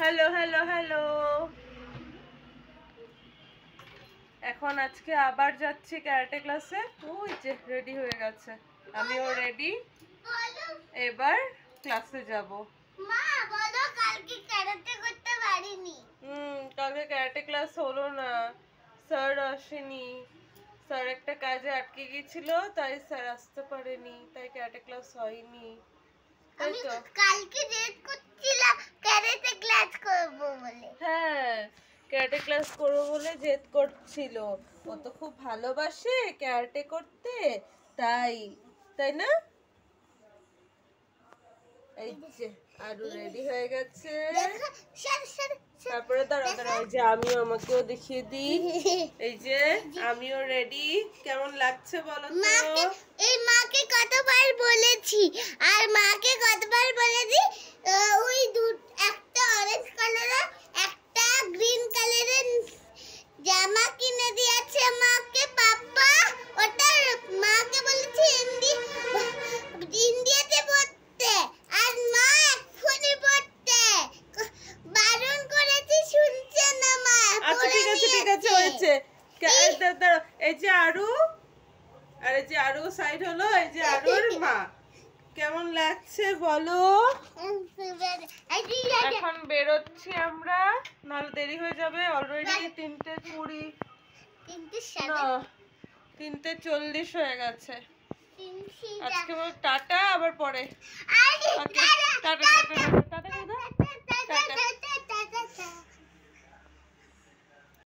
Hello hello hello. এখন আজকে আবার যাচ্ছি ক্যারাটে ক্লাসে। ওই যে রেডি হয়ে গেছে, আমিও রেডি। এবার ক্লাসে যাব। মা বলো কালকে ক্যারাটে করতে পারিনি। কালকে ক্যারাটে ক্লাস হলো না, স্যার আসেনি। স্যার একটা কাজে আটকে গিয়েছিল, তাই স্যার আসতে পারেনি, তাই ক্যারাটে ক্লাস হয়নি। তাই আমি তো কালকে জেদ করছিলাম ক্যারাটে ক্লাস করব বলে। হ্যাঁ, ক্যারাটে ক্লাস করবো বলে জেদ করছিল। ও তো খুব ভালোবাসে ক্যারাটে করতে, তাই তাই না? এই যে আরু রেডি হয়ে গেছে। দেখো সর তারপরে দাঁড়াও, এই যে আমিও আমাকেও দেখিয়ে দিই। এই যে আমিও রেডি। কেমন লাগছে বলো তো? মাকে কতবার বলেছি, আর মাকে কতবার বলেছি ওই একটা অরেঞ্জ কালারের একটা গ্রিন কালারের জামা কিনে দিয়েছে মাকে পাপা। ওটা মাকে বলেছি ইন্ডিয়াতে পড়তে, আর মা এখনই পড়তে বারণ করেছি, শুনছে না মা। আচ্ছা ঠিক আছে হয়েছে। দাঁড়াও, এই যে আরু, আর এই যে আরু সাইড হলো, এই যে আরুর মা। কেমন লাগছে বলো? এখন বেরোচ্ছি আমরা, নাহলে দেরি হয়ে যাবে। অলরেডি 3:20 না 3:40 হয়ে গেছে। আজকে টাটা, আবার পরে। Tata tata tata tata.